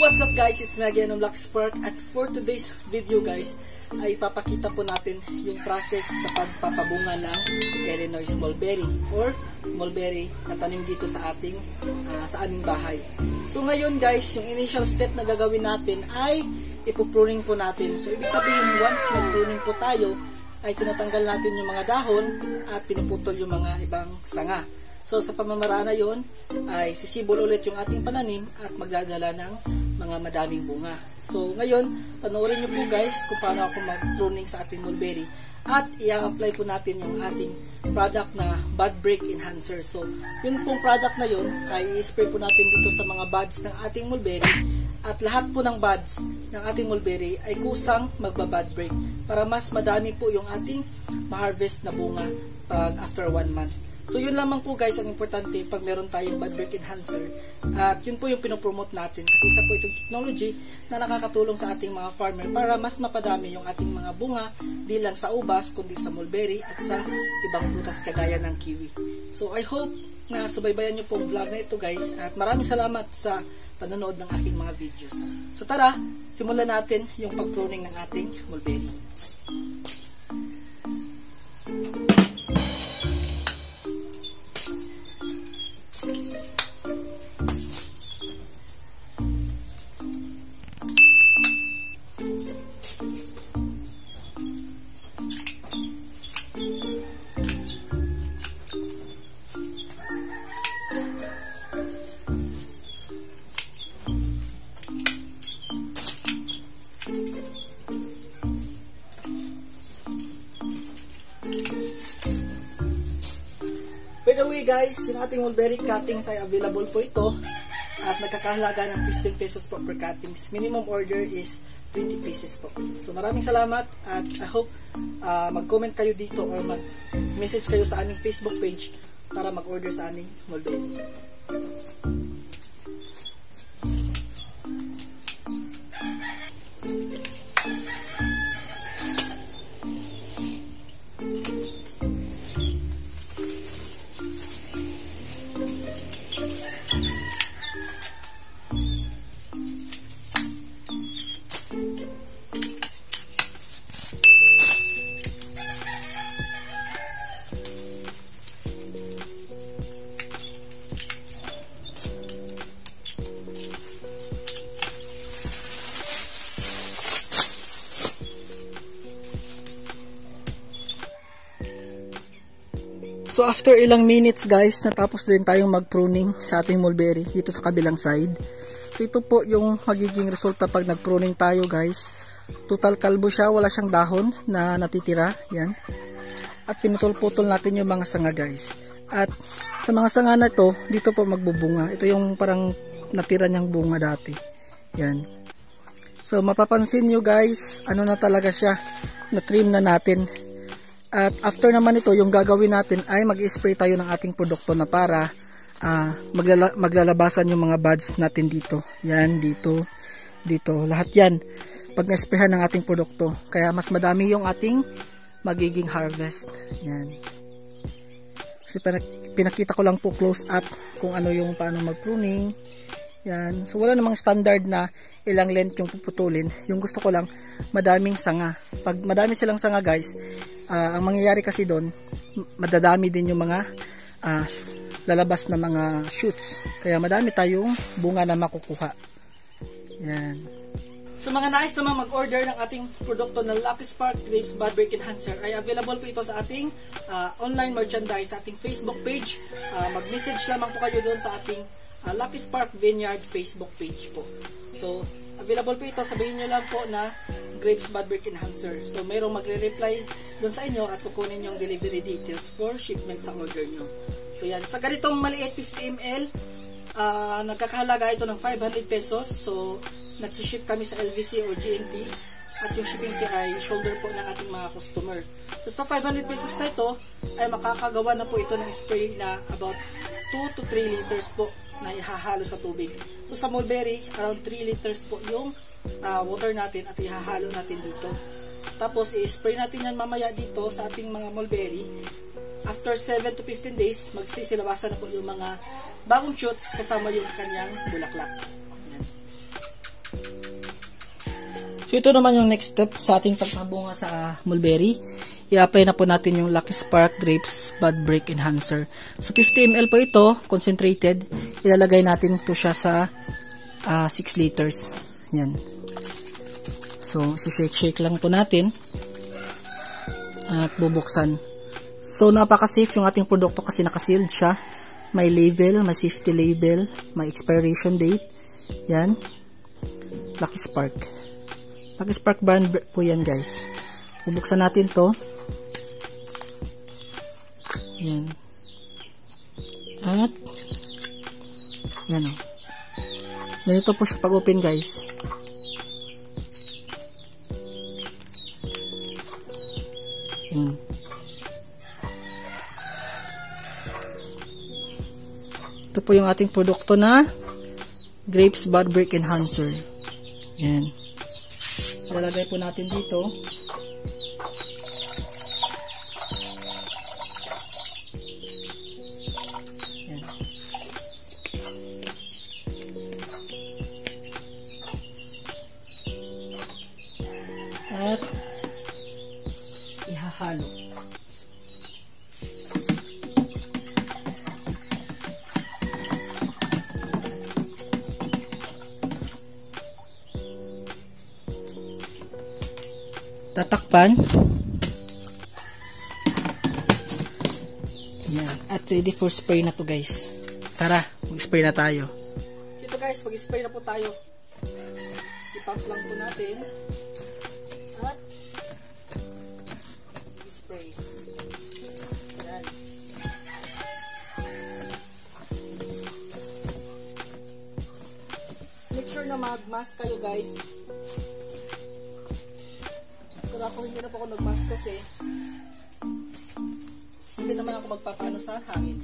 What's up guys, it's me again, Lucky Spark, at for today's video guys ay ipapakita po natin yung process sa pagpapabunga ng Illinois mulberry or mulberry na tanim dito sa aming bahay. So ngayon guys, yung initial step na gagawin natin ay ipupruning po natin. So ibig sabihin, once mag-pruning po tayo ay tinatanggal natin yung mga dahon at pinuputol yung mga ibang sanga. So sa pamamaraan na yun ay sisibol ulit yung ating pananim at magdadala ng mga madaming bunga. So ngayon, panoorin nyo po guys kung paano ako mag-pruning sa ating mulberry at i-apply po natin yung ating product na bud break enhancer. So yun pong product na yun ay i-spray po natin dito sa mga buds ng ating mulberry at lahat po ng buds ng ating mulberry ay kusang magba-bud break para mas madami po yung ating ma-harvest na bunga pag after 1 month. So yun lamang po guys ang importante pag meron tayong bud break enhancer, at yun po yung pinopromote natin kasi isa po itong technology na nakakatulong sa ating mga farmer para mas mapadami yung ating mga bunga di lang sa ubas kundi sa mulberry at sa ibang prutas kagaya ng kiwi. So I hope na subaybayan nyo po ang vlog na ito guys, at maraming salamat sa panonood ng aking mga videos. So tara, simulan natin yung pag-pruning ng ating mulberry. By the way guys, yung ating mulberry cuttings ay available po ito at nagkakahalaga ng 15 pesos po per cuttings. Minimum order is 20 pieces po. So maraming salamat at I hope mag-comment kayo dito or mag-message kayo sa aming Facebook page para mag-order sa aming mulberry. So after ilang minutes guys, natapos din tayong mag-pruning sa ating mulberry dito sa kabilang side. So ito po yung magiging resulta pag nag-pruning tayo guys. Total kalbo siya, wala siyang dahon na natitira. Yan. At pinutol-putol natin yung mga sanga guys. At sa mga sanga na ito, dito po magbubunga. Ito yung parang natira niyang bunga dati. Yan. So mapapansin nyo guys, ano na talaga siya, na-trim na natin. At after naman ito, yung gagawin natin ay mag-spray tayo ng ating produkto na para maglalabasan yung mga buds natin dito. Yan, dito, dito. Lahat yan pag na-sprayhan ng ating produkto. Kaya mas madami yung ating magiging harvest. Yan. Kasi pinakita ko lang po close up kung ano yung paano mag-pruning. Yan. So wala namang standard na ilang length yung puputulin. Yung gusto ko lang, madaming sanga. Pag madami silang sanga guys, ang mangyayari kasi doon, madadami din yung mga lalabas na mga shoots. Kaya madami tayong bunga na makukuha. Yan. Sa mga nais naman mag-order ng ating produkto na Lucky Spark Grapes Bud Break Enhancer ay available po ito sa ating online merchandise, sa ating Facebook page. Mag-message lamang po kayo doon sa ating Lucky Spark Vineyard Facebook page po. So, available po ito. Sabihin nyo lang po na Grapes Bud Break Enhancer. So, mayroong magre-reply doon sa inyo at kukunin yung delivery details for shipment sa order nyo. So, yan. Sa ganitong maliit 50 ml, nagkakahalaga ito ng 500 pesos. So, nagsiship kami sa LVC or GNT. At yung shipping fee ay shoulder po ng ating mga customer. So, sa 500 pesos na ito, ay makakagawa na po ito ng spray na about 2 to 3 liters po na ihahalo sa tubig. So sa mulberry, around 3 liters po yung water natin at ihahalo natin dito. Tapos i-spray natin yan mamaya dito sa ating mga mulberry. After 7 to 15 days, magsisilabasan na po yung mga bagong shoots kasama yung kanyang bulaklak. Ayan. So ito naman yung next step sa ating pagpabunga sa mulberry. I-apply na po natin yung Lucky Spark Grapes Bud Break Enhancer. So 50 ml po ito, concentrated. Ilalagay natin ito siya sa 6 liters. Yan. So shake lang po natin at bubuksan. So napaka-safe yung ating produkto kasi naka-sealed siya. May label, may safety label, may expiration date. Yan. Lucky Spark. Lucky Spark brand po yan, guys. Bubuksan natin to. Yan. At yan o. Ganito po siya pag-open, guys. Yan. Ito po yung ating produkto na Grapes Bud Break Enhancer. Yan. Ilalagay po natin dito. Yan. At ihahalo. Tatakpan. Yan. At ready for spray na to, guys. Tara, mag-spray na tayo. Ito, guys, mag-spray na po tayo. I-pump lang po natin. At spray. Yan. Make sure na mag-mask kayo, guys. Pero ako hindi na po ako nag-mask kasi hindi naman ako magpapaano sa hangin.